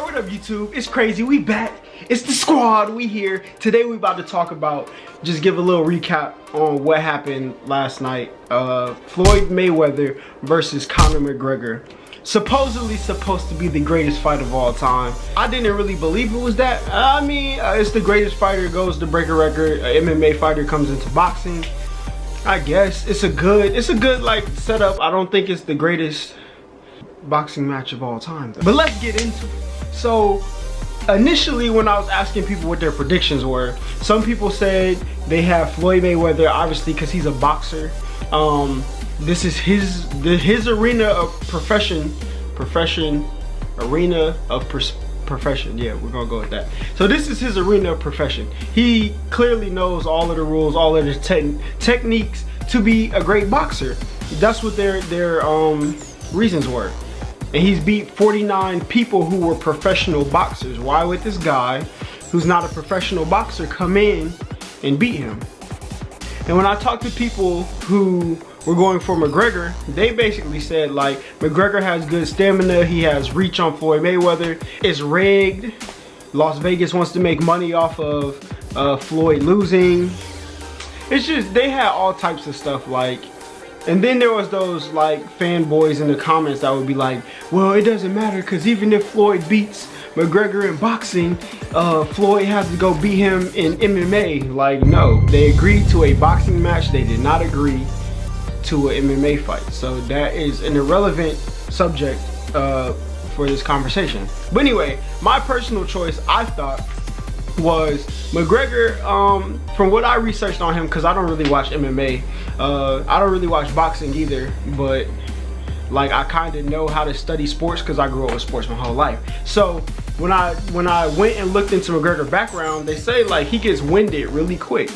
what up YouTube? It's Krazy, we back. It's the squad, we here. Today we about to talk about, just give a little recap on what happened last night. Floyd Mayweather versus Conor McGregor. Supposedly supposed to be the greatest fight of all time. I didn't really believe it was that. I mean, it's the greatest fighter goes to break a record. An MMA fighter comes into boxing. I guess it's a good like setup. I don't think it's the greatest boxing match of all time though. But let's get into it. So initially when I was asking people what their predictions were, some people said they have Floyd Mayweather, obviously because he's a boxer. This is his arena of profession. Yeah, we're gonna go with that. So this is his arena of profession. He clearly knows all of the rules, all of the techniques to be a great boxer. That's what their reasons were. And he's beat 49 people who were professional boxers. Why would this guy, who's not a professional boxer, come in and beat him? And when I talked to people who were going for McGregor, they basically said like McGregor has good stamina, he has reach on Floyd Mayweather, it's rigged, Las Vegas wants to make money off of Floyd losing. It's just, they had all types of stuff like. And then there was those like fanboys in the comments that would be like, well, it doesn't matter because even if Floyd beats McGregor in boxing, Floyd has to go beat him in MMA. Like, no, they agreed to a boxing match. They did not agree to an MMA fight. So that is an irrelevant subject for this conversation. But anyway, my personal choice, I thought, was McGregor. From what I researched on him, because I don't really watch MMA, I don't really watch boxing either, but like I kind of know how to study sports because I grew up with sports my whole life. So when I went and looked into McGregor's background, they say like he gets winded really quick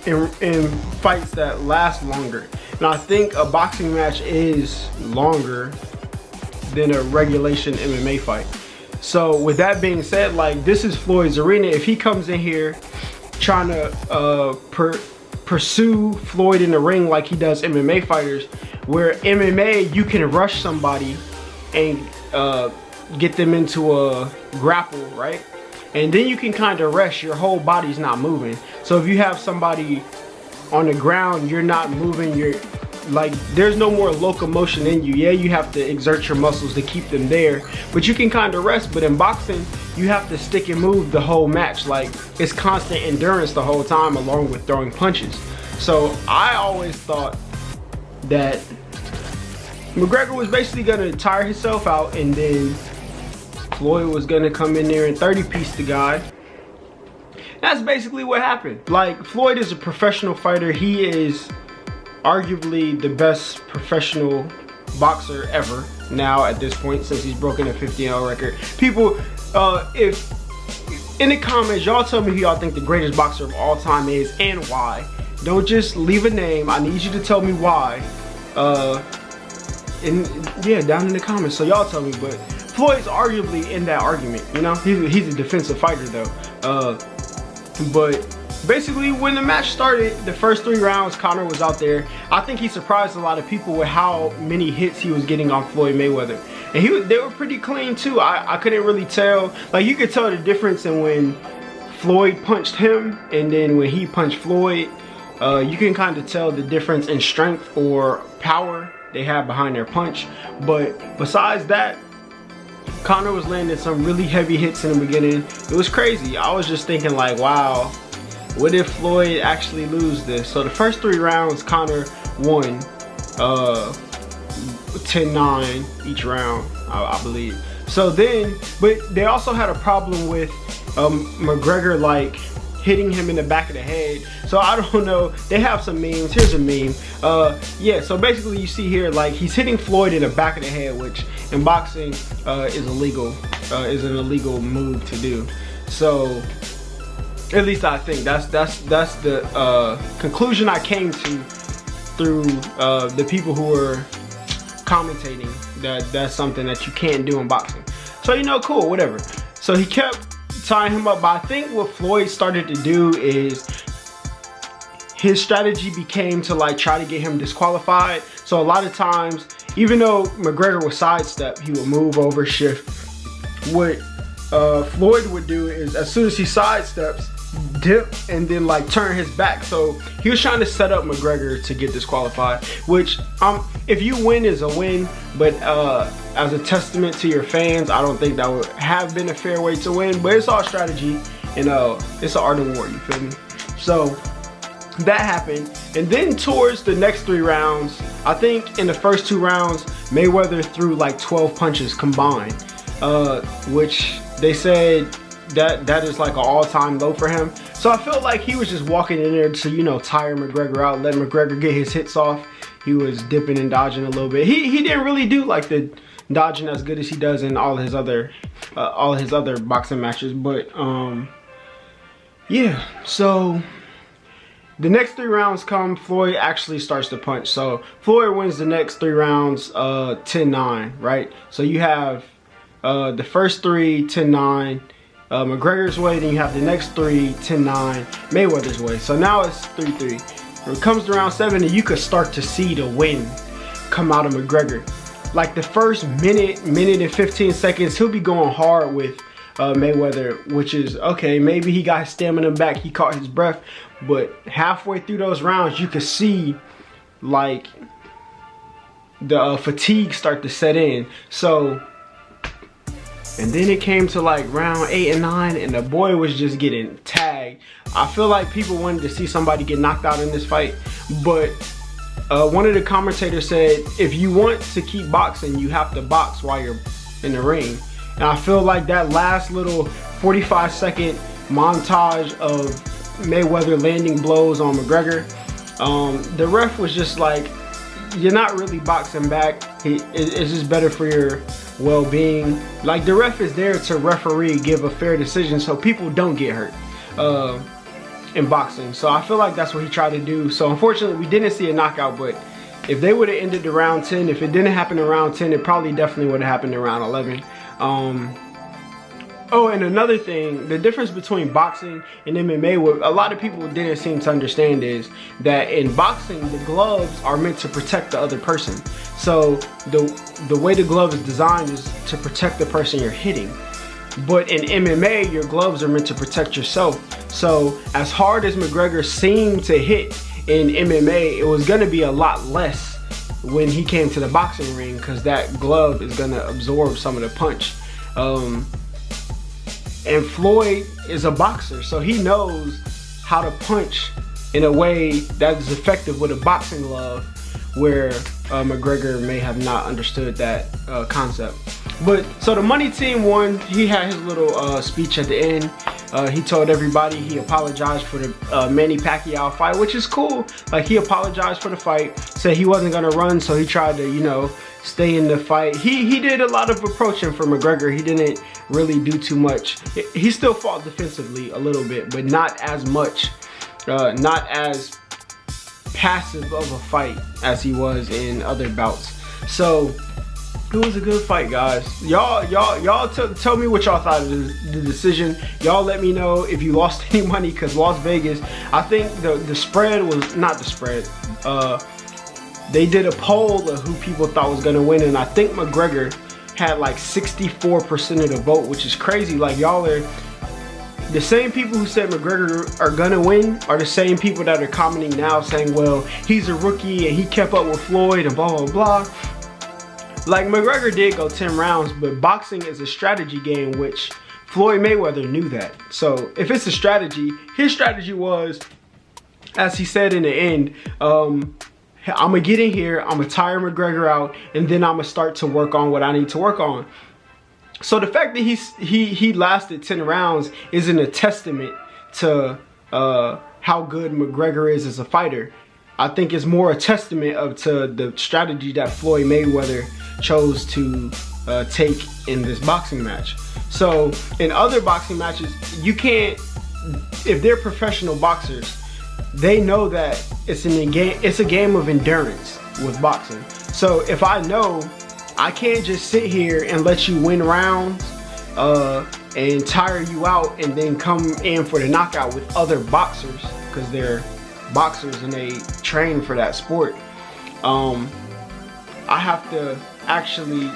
in fights that last longer. And I think a boxing match is longer than a regulation MMA fight. So with that being said, like this is Floyd's arena. If he comes in here trying to pursue Floyd in the ring like he does MMA fighters, where MMA you can rush somebody and get them into a grapple, right? And then you can kind of rest, your whole body's not moving. So if you have somebody on the ground, you're not moving, you're like, there's no more locomotion in you. Yeah, you have to exert your muscles to keep them there, but you can kind of rest. But in boxing, you have to stick and move the whole match. Like, it's constant endurance the whole time along with throwing punches. So I always thought that McGregor was basically gonna tire himself out and then Floyd was gonna come in there and 30-piece the guy. That's basically what happened. Like, Floyd is a professional fighter. He is arguably the best professional boxer ever now at this point, since he's broken a 15-0 record. People, if in the comments y'all tell me who y'all think the greatest boxer of all time is and why. Don't just leave a name. I need you to tell me why. And yeah, down in the comments. So y'all tell me. But Floyd's arguably in that argument. You know, he's a defensive fighter though. But basically, when the match started, the first 3 rounds, Conor was out there. I think he surprised a lot of people with how many hits he was getting on Floyd Mayweather. And they were pretty clean too. I couldn't really tell. Like, you could tell the difference in when Floyd punched him and then when he punched Floyd. You can kind of tell the difference in strength or power they have behind their punch. But besides that, Conor was landing some really heavy hits in the beginning. It was crazy. I was just thinking like, wow, what if Floyd actually lose this? So the first 3 rounds, Conor won 10-9 each round, I believe. So then, but they also had a problem with McGregor like hitting him in the back of the head. So I don't know, they have some memes. Here's a meme. Yeah, so basically you see here like he's hitting Floyd in the back of the head, which in boxing is illegal, is an illegal move to do. So at least I think that's the conclusion I came to through the people who were commentating that that's something that you can't do in boxing. So, you know, cool, whatever. So he kept tying him up, but I think what Floyd started to do is his strategy became to like try to get him disqualified. So a lot of times, even though McGregor would sidestep, he would move over, shift, what Floyd would do is, as soon as he sidesteps, dip and then like turn his back. So he was trying to set up McGregor to get disqualified, which if you win is a win, but as a testament to your fans, I don't think that would have been a fair way to win. But it's all strategy, and it's an art of war, you feel me? So that happened, and then towards the next 3 rounds, I think in the first 2 rounds Mayweather threw like 12 punches combined, which they said that is like an all-time low for him. So I felt like he was just walking in there to, you know, tire McGregor out, let McGregor get his hits off. He was dipping and dodging a little bit. He didn't really do like the dodging as good as he does in all his other boxing matches. But yeah, so the next 3 rounds come, Floyd actually starts to punch. So Floyd wins the next 3 rounds 10-9, right? So you have the first 3 10-9 McGregor's way, then you have the next 3 10-9 Mayweather's way. So now it's 3-3. When it comes to round 7, and you could start to see the wind come out of McGregor. Like the first minute and 15 seconds, he'll be going hard with Mayweather, which is okay. Maybe he got his stamina back, he caught his breath, but halfway through those rounds, you could see like the fatigue start to set in. So, and then it came to like round 8 and 9, and the boy was just getting tagged. I feel like people wanted to see somebody get knocked out in this fight, but one of the commentators said, if you want to keep boxing, you have to box while you're in the ring. And I feel like that last little 45-second montage of Mayweather landing blows on McGregor, the ref was just like, you're not really boxing back. It's just better for your well-being. Like, the ref is there to referee, give a fair decision so people don't get hurt in boxing. So I feel like that's what he tried to do. So unfortunately we didn't see a knockout, but if they would have ended the round 10, if it didn't happen in round 10, it probably definitely would have happened in round 11. Oh, and another thing, the difference between boxing and MMA, what a lot of people didn't seem to understand is that in boxing, the gloves are meant to protect the other person. So the way the glove is designed is to protect the person you're hitting. But in MMA, your gloves are meant to protect yourself. So as hard as McGregor seemed to hit in MMA, it was gonna be a lot less when he came to the boxing ring, because that glove is gonna absorb some of the punch. And Floyd is a boxer, so he knows how to punch in a way that is effective with a boxing glove, where McGregor may have not understood that concept. But so the money team won. He had his little speech at the end. He told everybody he apologized for the Manny Pacquiao fight, which is cool. Like, he apologized for the fight, said he wasn't gonna run, so he tried to, you know, stay in the fight. He did a lot of approaching for McGregor. He didn't really do too much. He still fought defensively a little bit, but not as much, not as passive of a fight as he was in other bouts. So it was a good fight, guys. Y'all tell me what y'all thought of the decision. Y'all let me know if you lost any money, because Las Vegas, I think the spread was not the spread. They did a poll of who people thought was gonna win, and I think McGregor had like 64% of the vote, which is crazy. Like, y'all are the same people who said McGregor are gonna win are the same people that are commenting now saying, well, he's a rookie and he kept up with Floyd and blah blah blah. Like, McGregor did go 10 rounds, but boxing is a strategy game, which Floyd Mayweather knew that. So if it's a strategy, his strategy was, as he said in the end, I'm gonna get in here, I'm gonna tire McGregor out, and then I'm gonna start to work on what I need to work on. So the fact that he lasted 10 rounds isn't a testament to how good McGregor is as a fighter. I think it's more a testament to the strategy that Floyd Mayweather chose to take in this boxing match. So in other boxing matches, you can't, if they're professional boxers, they know that it's a game of endurance with boxing. So if I know I can't just sit here and let you win rounds and tire you out and then come in for the knockout with other boxers, because they're boxers and they train for that sport, I have to actually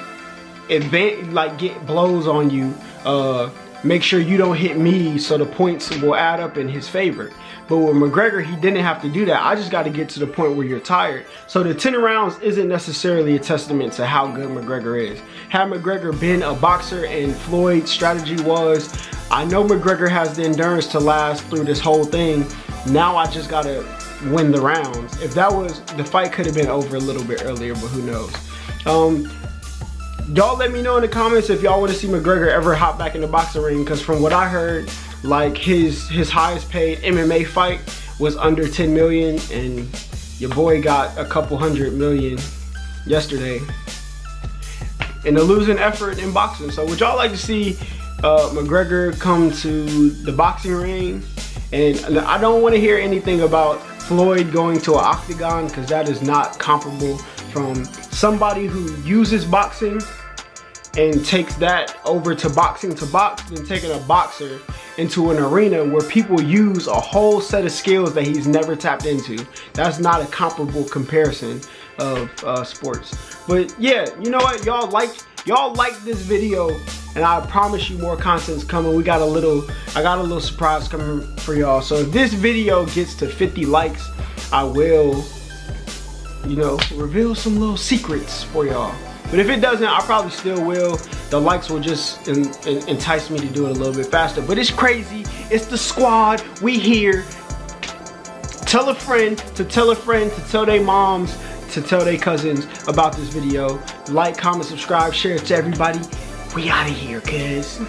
get blows on you. Make sure you don't hit me so the points will add up in his favor. But with McGregor, he didn't have to do that. I just got to get to the point where you're tired. So the 10 rounds isn't necessarily a testament to how good McGregor is. Had McGregor been a boxer and Floyd's strategy was, I know McGregor has the endurance to last through this whole thing. Now I just got to win the rounds. If that was, the fight could have been over a little bit earlier, but who knows. Y'all let me know in the comments if y'all want to see McGregor ever hop back in the boxing ring, because from what I heard, like his highest paid MMA fight was under 10 million, and your boy got a couple $100 million yesterday in a losing effort in boxing. So would y'all like to see McGregor come to the boxing ring? And I don't want to hear anything about Floyd going to an octagon, because that is not comparable from somebody who uses boxing and takes that over to boxing to box, than taking a boxer into an arena where people use a whole set of skills that he's never tapped into. That's not a comparable comparison of sports. But yeah, you know what, y'all like this video, and I promise you more content's coming. I got a little surprise coming for y'all. So if this video gets to 50 likes, I will, you know, reveal some little secrets for y'all. But if it doesn't, I probably still will. The likes will just entice me to do it a little bit faster. But it's crazy. It's the squad. We here. Tell a friend to tell a friend to tell their moms to tell their cousins about this video. Like, comment, subscribe, share it to everybody. We out of here, cuz.